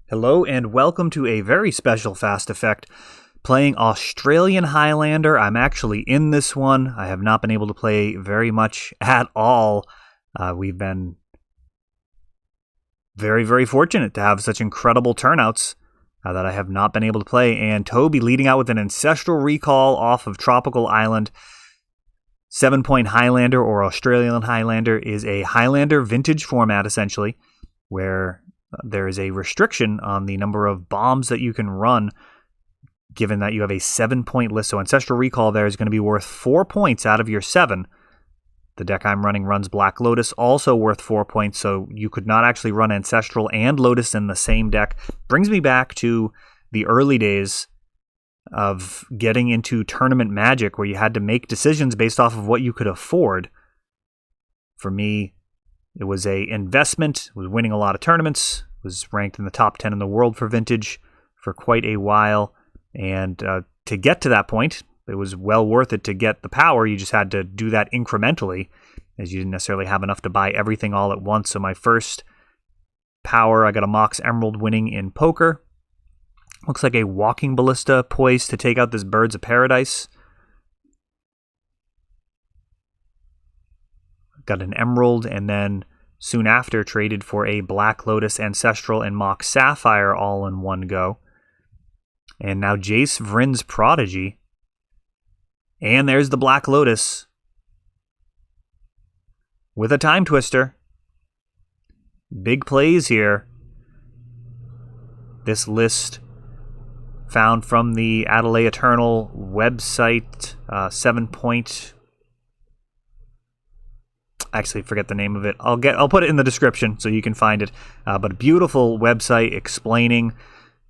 Hello and welcome to a very special Fast Effect. Playing Australian Highlander. I'm actually in this one. I have not been able to play very much at all. We've been very, very fortunate to have such incredible turnouts that I have not been able to play. And Toby leading out with an Ancestral Recall off of Tropical Island. 7-point Highlander or Australian Highlander is a Highlander vintage format essentially, where there is a restriction on the number of bombs that you can run, given that you have a 7-point list. So Ancestral Recall there is going to be worth 4 points out of your 7. The deck I'm running runs Black Lotus, also worth 4 points, so you could not actually run Ancestral and Lotus in the same deck. Brings me back to the early days of getting into tournament Magic, where you had to make decisions based off of what you could afford. For me, it was a investment, was winning a lot of tournaments, was ranked in the top 10 in the world for Vintage for quite a while. And to get to that point, it was well worth it to get the power. You just had to do that incrementally, as you didn't necessarily have enough to buy everything all at once. So my first power, I got a Mox Emerald winning in poker. Looks like a Walking Ballista poised to take out this Birds of Paradise. Got an Emerald, and then soon after traded for a Black Lotus, Ancestral, and Mox Sapphire all in one go. And now Jace Vryn's Prodigy. And there's the Black Lotus with a Time Twister. Big plays here. This list found from the Adelaide Eternal website, 7-point. Actually, forget the name of it. I'll put it in the description so you can find it. But a beautiful website explaining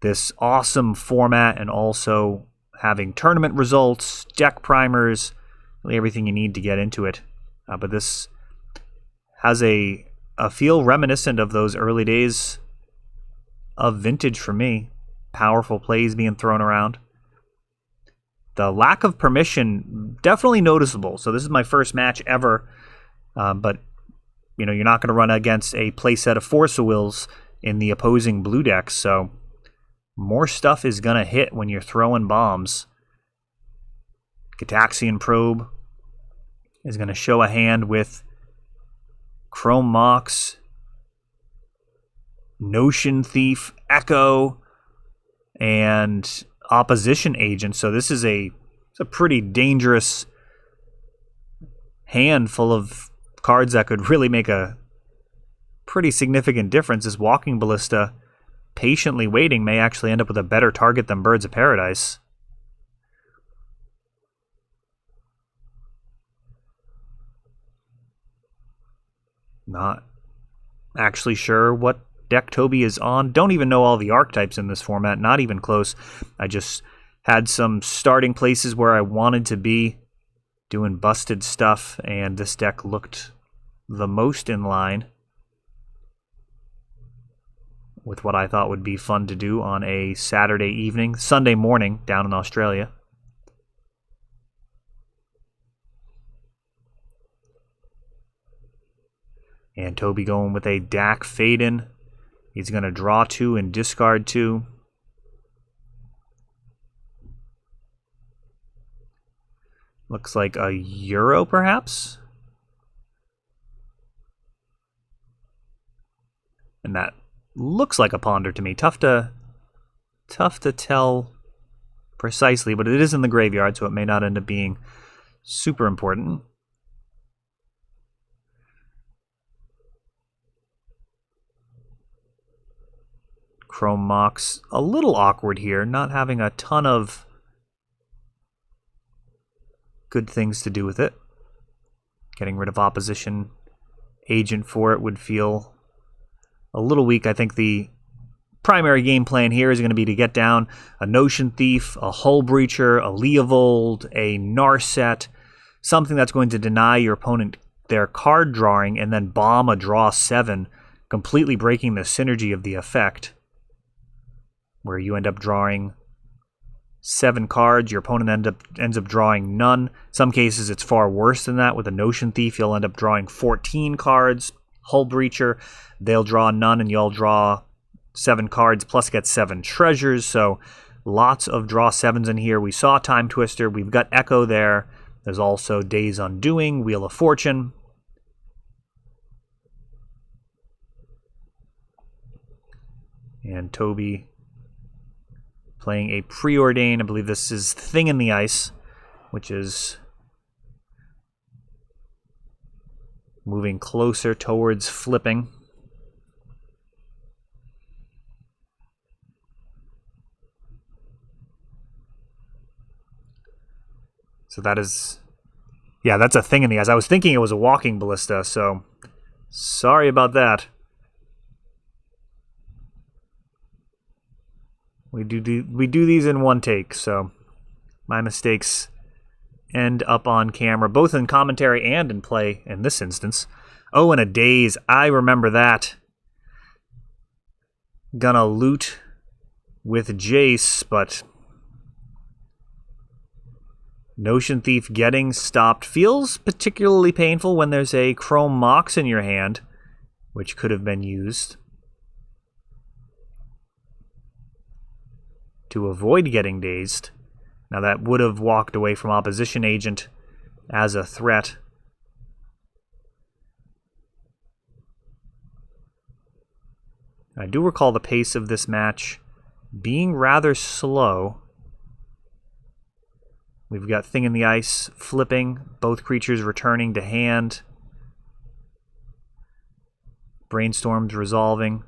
this awesome format and also having tournament results, deck primers, really everything you need to get into it. But this has a feel reminiscent of those early days of Vintage for me. Powerful plays being thrown around. The lack of permission, definitely noticeable. So this is my first match ever. But, you're not going to run against a playset of Force of Wills in the opposing blue decks, so more stuff is going to hit when you're throwing bombs. Gitaxian Probe is going to show a hand with Chrome Mox, Notion Thief, Echo, and Opposition Agent. So this is it's a pretty dangerous hand full of cards that could really make a pretty significant difference. This Walking Ballista, patiently waiting, may actually end up with a better target than Birds of Paradise. Not actually sure what deck Toby is on. Don't even know all the archetypes in this format. Not even close. I just had some starting places where I wanted to be, doing busted stuff, and this deck looked the most in line with what I thought would be fun to do on a Saturday evening, Sunday morning down in Australia. And Toby going with a Dak Faden. He's going to draw 2 and discard 2. Looks like a Euro, perhaps? And that looks like a Ponder to me. Tough to tell precisely, but it is in the graveyard, so it may not end up being super important. Chrome Mox, a little awkward here, not having a ton of good things to do with it. Getting rid of Opposition Agent for it would feel a little weak. I think the primary game plan here is going to be to get down a Notion Thief, a Hull Breacher, a Leovold, a Narset, something that's going to deny your opponent their card drawing and then bomb a draw 7, completely breaking the synergy of the effect, where you end up drawing 7 cards, your opponent ends up drawing none. Some cases it's far worse than that. With a Notion Thief, you'll end up drawing 14 cards. Hull Breacher, they'll draw none and you'll draw 7 cards plus get 7 treasures, so lots of draw 7s in here. We saw Time Twister. We've got Echo there. There's also Days Undoing, Wheel of Fortune. And Toby playing a Preordain. I believe this is Thing in the Ice, which is moving closer towards flipping. So that is, yeah, that's a Thing in the Ice. I was thinking it was a Walking Ballista, so sorry about that. We do these in one take, so my mistakes end up on camera, both in commentary and in play in this instance. Oh, and a Daze. I remember that. Gonna loot with Jace, but Notion Thief getting stopped feels particularly painful when there's a Chrome Mox in your hand, which could have been used to avoid getting dazed. Now that would have walked away from Opposition Agent as a threat. I do recall the pace of this match being rather slow. We've got Thing in the Ice flipping, both creatures returning to hand. Brainstorms resolving.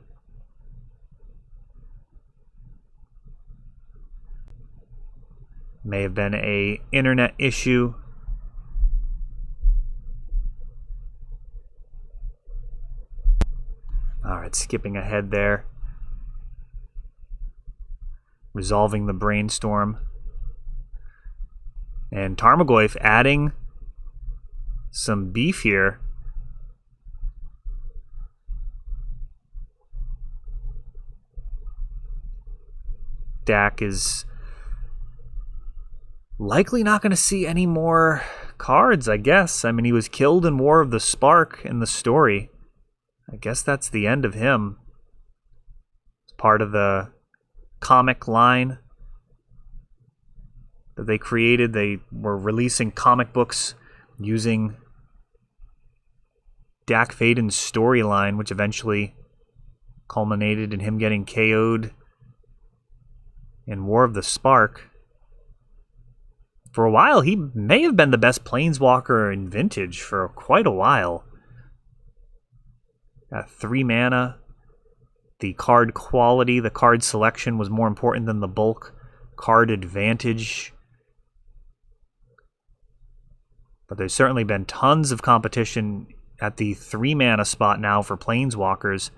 May have been a internet issue. Alright, skipping ahead there. Resolving the Brainstorm. And Tarmogoyf adding some beef here. Dak is likely not going to see any more cards, I guess. I mean, he was killed in War of the Spark in the story. I guess that's the end of him. It's part of the comic line that they created. They were releasing comic books using Dak Faden's storyline, which eventually culminated in him getting KO'd in War of the Spark. For a while, he may have been the best Planeswalker in Vintage for quite a while. Got 3 mana. The card quality, the card selection was more important than the bulk card advantage. But there's certainly been tons of competition at the 3 mana spot now for Planeswalkers,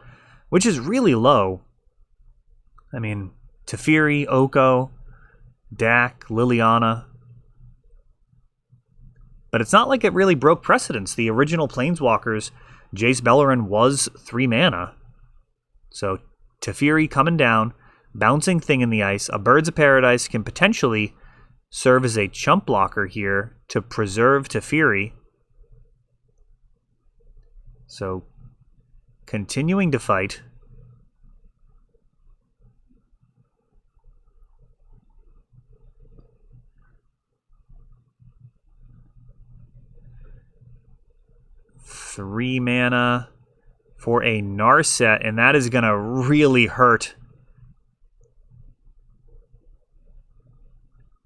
which is really low. I mean, Teferi, Oko, Dak, Liliana. But it's not like it really broke precedence. The original Planeswalkers, Jace Beleren was 3 mana. So Teferi coming down, bouncing Thing in the Ice. A Birds of Paradise can potentially serve as a chump blocker here to preserve Teferi. So continuing to fight. Three mana for a Narset, and that is going to really hurt.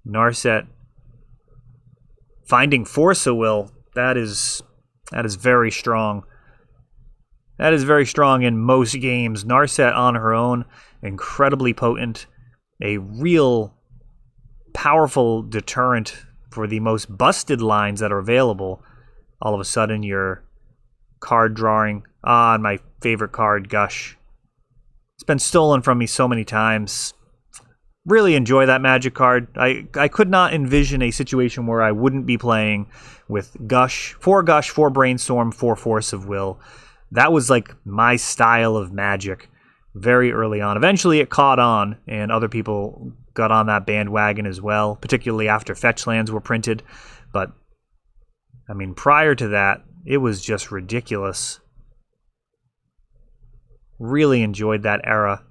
Narset finding Force of Will, that is very strong. That is very strong in most games. Narset on her own, incredibly potent. A real powerful deterrent for the most busted lines that are available. All of a sudden you're card drawing. And my favorite card, Gush. It's been stolen from me so many times. Really enjoy that Magic card. I could not envision a situation where I wouldn't be playing with Gush, 4 Brainstorm, 4 Force of Will. That was like my style of Magic very early on. Eventually it caught on, and other people got on that bandwagon as well, particularly after fetch lands were printed. But, I mean, prior to that, it was just ridiculous. Really enjoyed that era.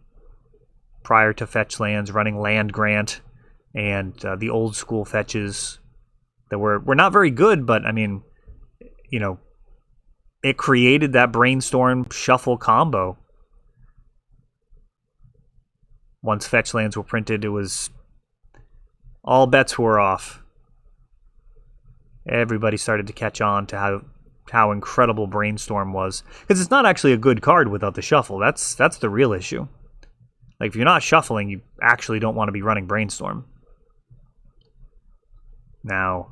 prior to fetch lands, running land grant and the old school fetches that were not very good, but I mean, you know, it created that brainstorm shuffle combo. Once fetch lands were printed, it was all bets were off. Everybody started to catch on to how incredible brainstorm was, because it's not actually a good card without the shuffle. That's the real issue. Like, if you're not shuffling, you actually don't want to be running brainstorm. Now,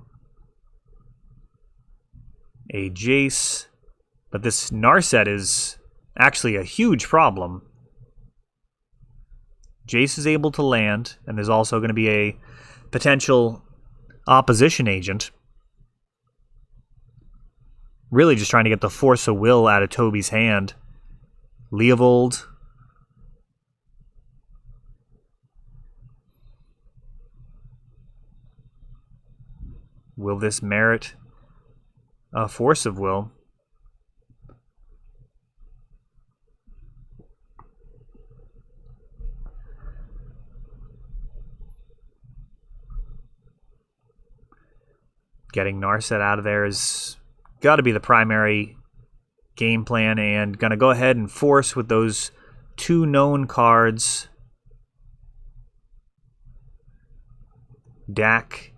a Jace, but this Narset is actually a huge problem. Jace is able to land, and there's also going to be a potential opposition agent. Really just trying to get the Force of Will out of Toby's hand. Leovold. Will this merit a Force of Will? Getting Narset out of there is got to be the primary game plan, and going to go ahead and force with those two known cards. Dak,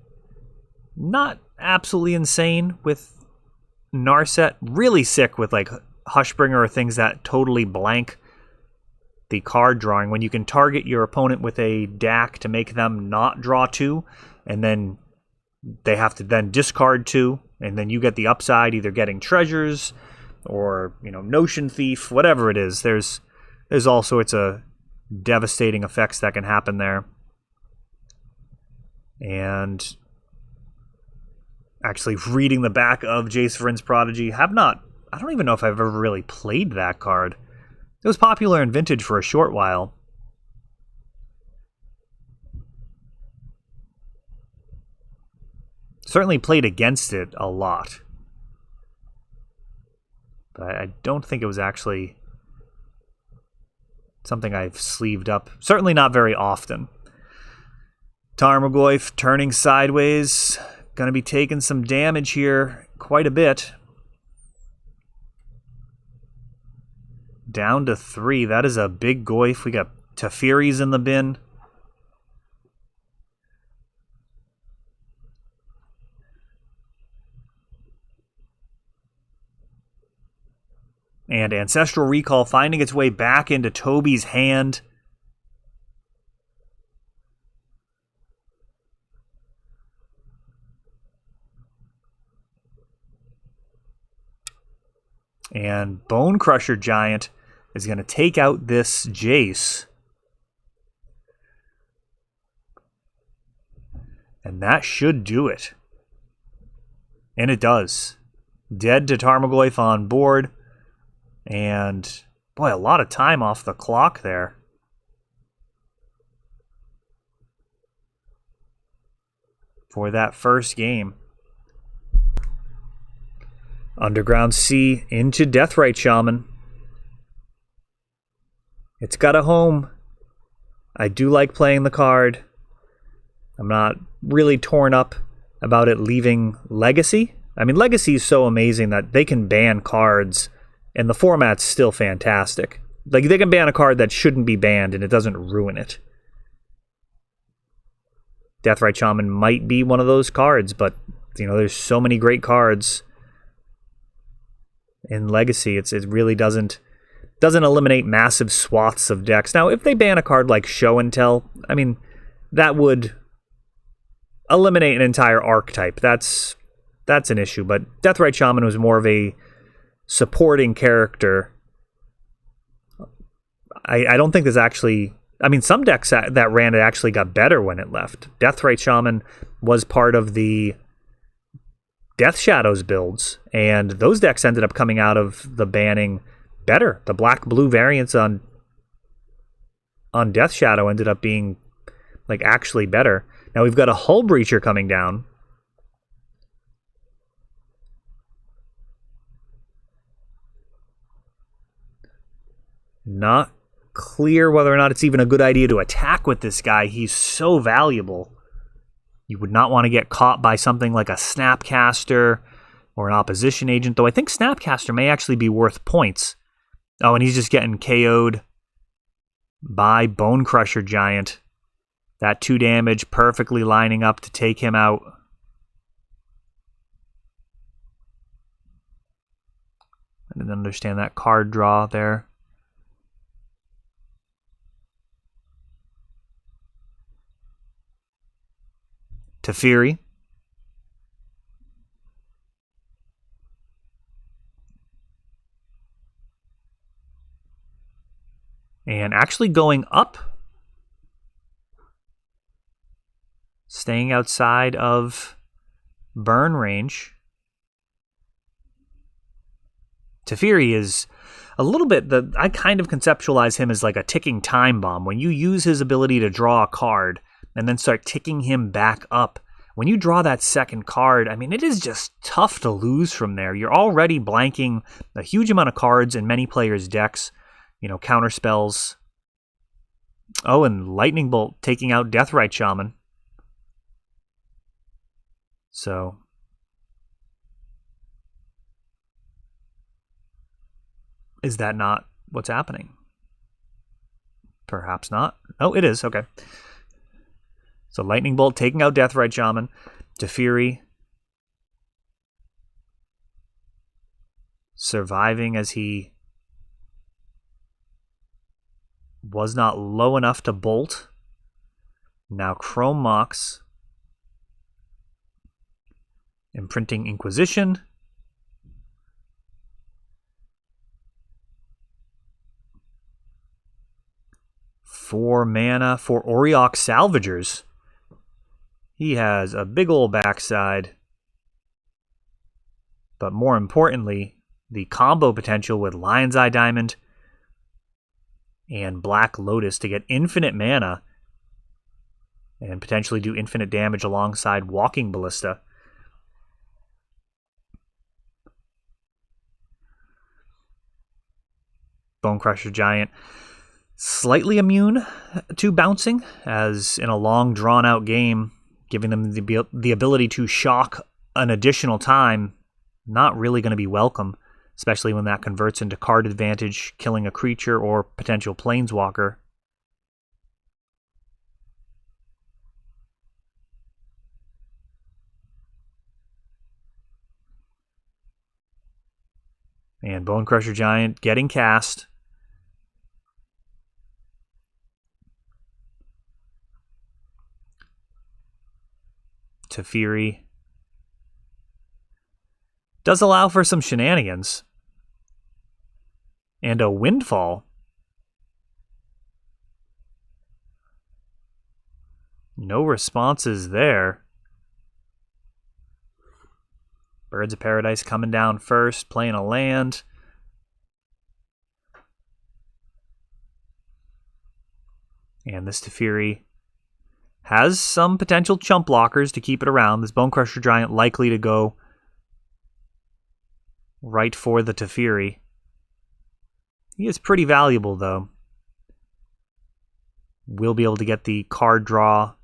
not absolutely insane with Narset. Really sick with like Hushbringer or things that totally blank the card drawing. When you can target your opponent with a Dak to make them not draw two, and then they have to then discard two, and then you get the upside, either getting treasures or, you know, Notion Thief, whatever it is. There's all sorts of devastating effects that can happen there. And actually reading the back of Jace Vryn's Prodigy, I don't even know if I've ever really played that card. It was popular in Vintage for a short while. Certainly played against it a lot. But I don't think it was actually something I've sleeved up. Certainly not very often. Tarmogoyf turning sideways. Going to be taking some damage here. Quite a bit. Down to 3. That is a big Goyf. We got Tefiris in the bin. And Ancestral Recall finding its way back into Toby's hand. And Bone Crusher Giant is going to take out this Jace. And that should do it. And it does. Dead to Tarmogoyf on board. And, boy, a lot of time off the clock there. For that first game. Underground Sea into Deathrite Shaman. It's got a home. I do like playing the card. I'm not really torn up about it leaving Legacy. I mean, Legacy is so amazing that they can ban cards, and the format's still fantastic. Like, they can ban a card that shouldn't be banned, and it doesn't ruin it. Deathrite Shaman might be one of those cards, but, you know, there's so many great cards in Legacy. It really doesn't eliminate massive swaths of decks. Now, if they ban a card like Show and Tell, I mean, that would eliminate an entire archetype. That's an issue, but Deathrite Shaman was more of a supporting character. I don't think there's actually... I mean, some decks that ran it actually got better when it left. Deathrite Shaman was part of the Death Shadows builds, and those decks ended up coming out of the banning better. The black-blue variants on Death Shadow ended up being, like, actually better. Now we've got a Hull Breacher coming down. Not clear whether or not it's even a good idea to attack with this guy. He's so valuable. You would not want to get caught by something like a Snapcaster or an opposition agent, though I think Snapcaster may actually be worth points. Oh, and he's just getting KO'd by Bone Crusher Giant. That 2 damage perfectly lining up to take him out. I didn't understand that card draw there. Teferi. And actually going up. Staying outside of burn range. Teferi is a little bit, I kind of conceptualize him as like a ticking time bomb. When you use his ability to draw a card and then start ticking him back up, when you draw that second card, I mean, it is just tough to lose from there. You're already blanking a huge amount of cards in many players' decks, counter spells. Oh, and Lightning Bolt taking out Deathrite Shaman. So, is that not what's happening? Perhaps not. Oh, it is. Okay. So Lightning Bolt taking out Deathrite Shaman. Teferi surviving as he was not low enough to bolt. Now Chrome Mox. Imprinting Inquisition. Four mana for Auriok Salvagers. He has a big old backside. But more importantly, the combo potential with Lion's Eye Diamond and Black Lotus to get infinite mana and potentially do infinite damage alongside Walking Ballista. Bone Crusher Giant slightly immune to bouncing, as in a long drawn-out game, giving them the ability to shock an additional time, not really going to be welcome, especially when that converts into card advantage, killing a creature or potential planeswalker. And Bone Crusher Giant getting cast. Teferi does allow for some shenanigans. And a Windfall. No responses there. Birds of Paradise coming down first, playing a land. And this Teferi has some potential chump blockers to keep it around. This Bone Crusher Giant likely to go right for the Teferi. He is pretty valuable, though. We'll be able to get the card draw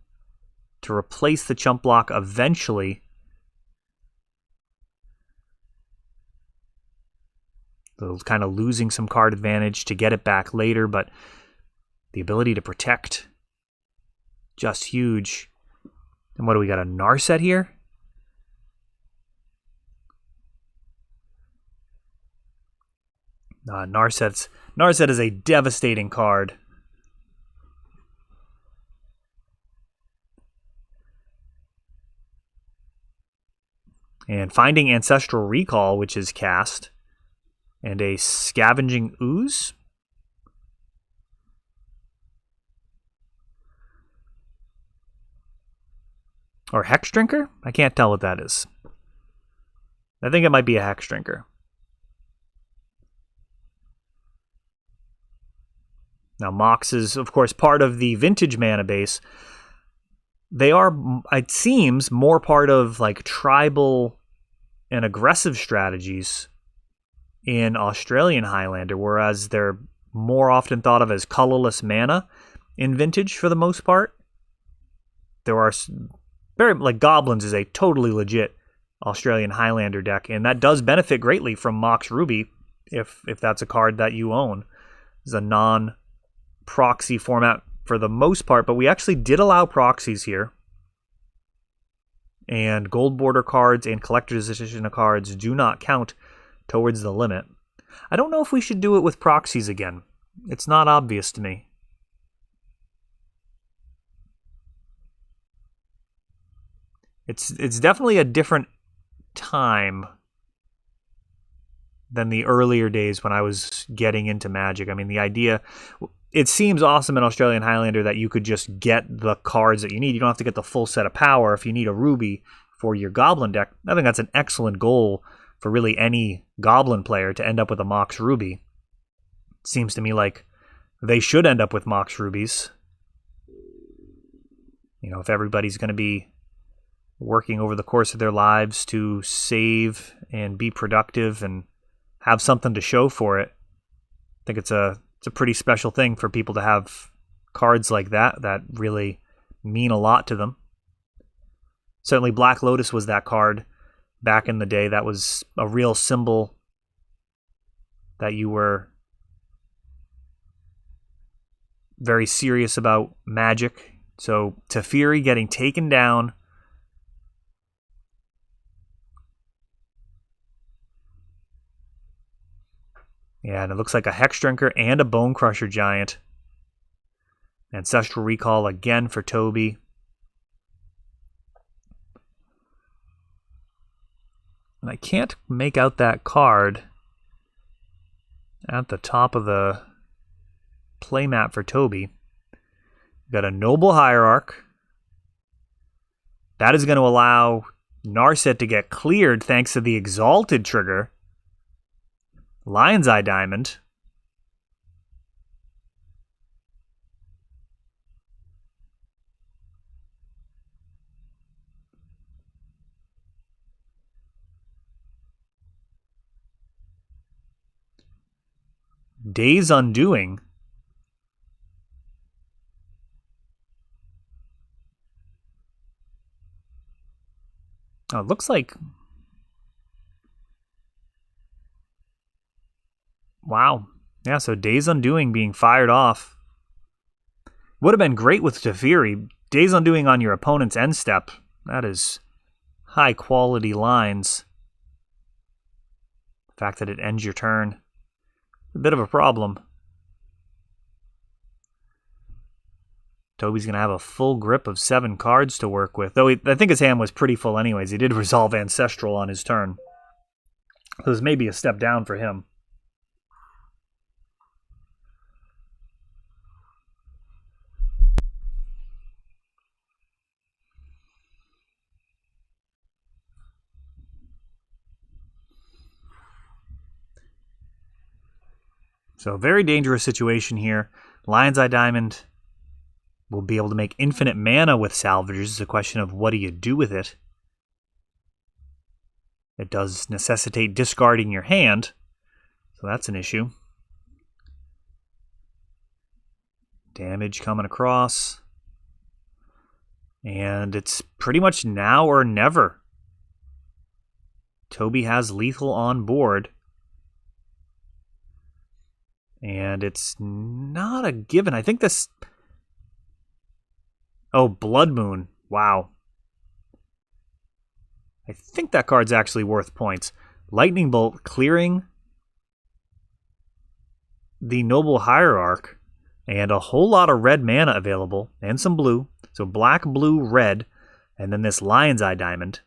to replace the chump block eventually. So kind of losing some card advantage to get it back later, but the ability to protect, just huge. And what do we got, a Narset here? Narset is a devastating card. And finding Ancestral Recall, which is cast. And a Scavenging Ooze. Or Hex Drinker? I can't tell what that is. I think it might be a Hex Drinker. Now, Mox is, of course, part of the vintage mana base. They are, it seems, more part of like tribal and aggressive strategies in Australian Highlander, whereas their more often thought of as colorless mana in Vintage for the most part. There are very, like, Goblins is a totally legit Australian Highlander deck, and that does benefit greatly from Mox Ruby if that's a card that you own. It's a non-proxy format for the most part, but we actually did allow proxies here. And gold border cards and collector's edition cards do not count towards the limit. I don't know if we should do it with proxies again. It's not obvious to me. It's definitely a different time than the earlier days when I was getting into Magic. I mean, the idea, it seems awesome in Australian Highlander that you could just get the cards that you need. You don't have to get the full set of power if you need a Ruby for your Goblin deck. I think that's an excellent goal for really any Goblin player, to end up with a Mox Ruby. It seems to me like they should end up with Mox Rubies. You know, if everybody's going to be working over the course of their lives to save and be productive and have something to show for it, I think it's a pretty special thing for people to have cards like that really mean a lot to them. Certainly Black Lotus was that card back in the day. That was a real symbol that you were very serious about Magic. So Teferi getting taken down. Yeah, and it looks like a Hex Drinker and a Bone Crusher Giant. Ancestral Recall again for Toby. And I can't make out that card at the top of the playmat for Toby. We've got a Noble Hierarch. That is going to allow Narset to get cleared thanks to the Exalted trigger. Lion's Eye Diamond. Days Undoing. Oh, it looks like... Wow. Yeah, so Days Undoing being fired off. Would have been great with Teferi. Days Undoing on your opponent's end step. That is high quality lines. The fact that it ends your turn, a bit of a problem. Toby's going to have a full grip of 7 cards to work with. Though I think his hand was pretty full anyways. He did resolve Ancestral on his turn. So this may be a step down for him. So, very dangerous situation here. Lion's Eye Diamond will be able to make infinite mana with salvagers. It's a question of what do you do with it. It does necessitate discarding your hand, so that's an issue. Damage coming across. And it's pretty much now or never. Toby has lethal on board. And it's not a given. I think this... Oh, Blood Moon. Wow. I think that card's actually worth points. Lightning Bolt clearing the Noble Hierarch. And a whole lot of red mana available. And some blue. So black, blue, red. And then this Lion's Eye Diamond.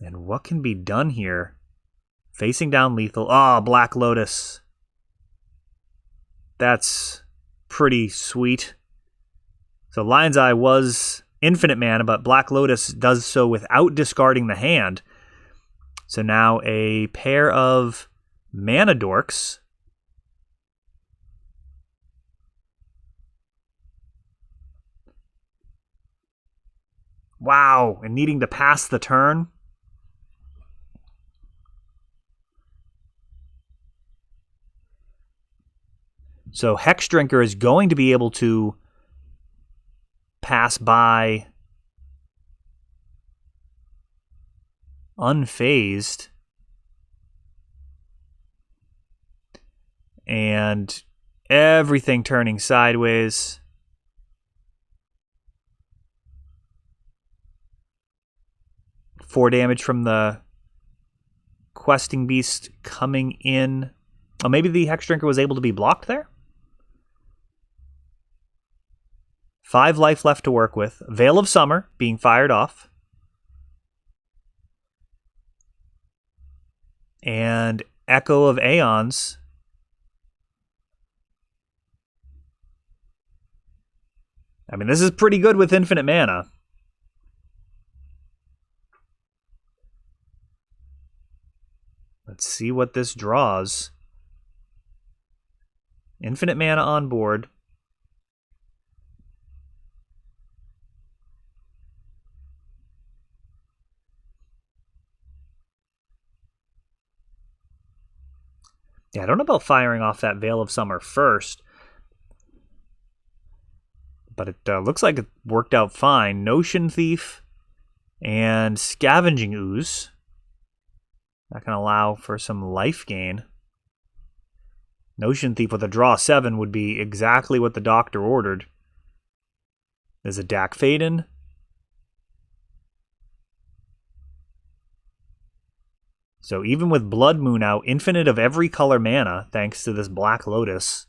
And what can be done here? Facing down lethal. Ah, Black Lotus. That's pretty sweet. So Lion's Eye was infinite mana, but Black Lotus does so without discarding the hand. So now a pair of Mana Dorks. Wow, and needing to pass the turn. So Hex Drinker is going to be able to pass by unfazed. And everything turning sideways. Four damage from the Questing Beast coming in. Oh, maybe the Hex Drinker was able to be blocked there? 5 life left to work with. Veil of Summer being fired off. And Echo of Aeons. I mean, this is pretty good with infinite mana. Let's see what this draws. Infinite mana on board. Yeah, I don't know about firing off that Veil of Summer first. But it looks like it worked out fine. Notion Thief and Scavenging Ooze. That can allow for some life gain. Notion Thief with a draw 7 would be exactly what the doctor ordered. There's a Dak Faden. So even with Blood Moon out, infinite of every color mana, thanks to this Black Lotus.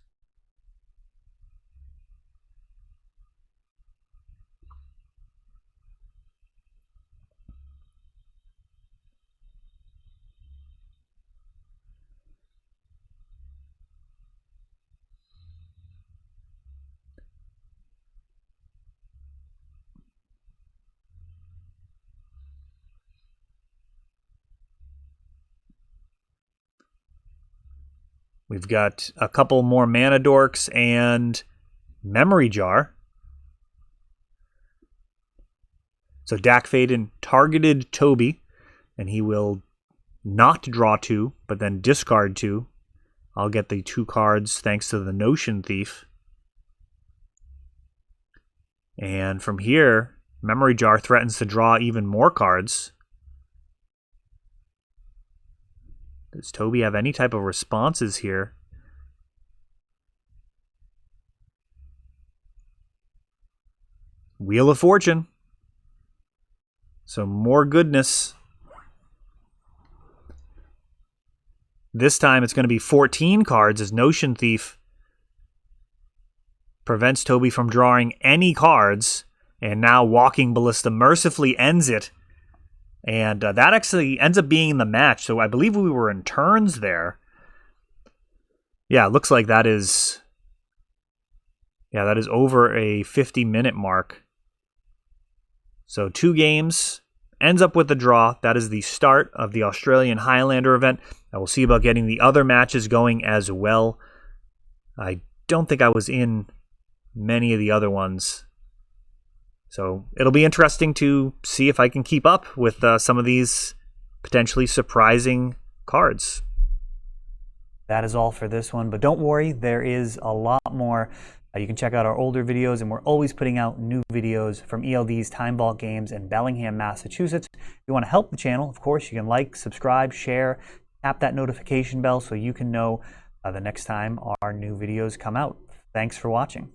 We've got a couple more Mana Dorks and Memory Jar. So Dak Faden targeted Toby, and he will not draw 2, but then discard 2. I'll get the 2 cards thanks to the Notion Thief. And from here, Memory Jar threatens to draw even more cards. Does Toby have any type of responses here? Wheel of Fortune. So more goodness. This time it's going to be 14 cards as Notion Thief prevents Toby from drawing any cards. And now Walking Ballista mercifully ends it. And that actually ends up being the match. So I believe we were in turns there. Yeah, it looks like that is... Yeah, that is over a 50-minute mark. So 2 games. Ends up with the draw. That is the start of the Australian Highlander event. I will see about getting the other matches going as well. I don't think I was in many of the other ones. So it'll be interesting to see if I can keep up with some of these potentially surprising cards. That is all for this one, but don't worry, there is a lot more. You can check out our older videos, and we're always putting out new videos from ELD's Time Vault Games in Bellingham, Massachusetts. If you want to help the channel, of course, you can like, subscribe, share, tap that notification bell so you can know the next time our new videos come out. Thanks for watching.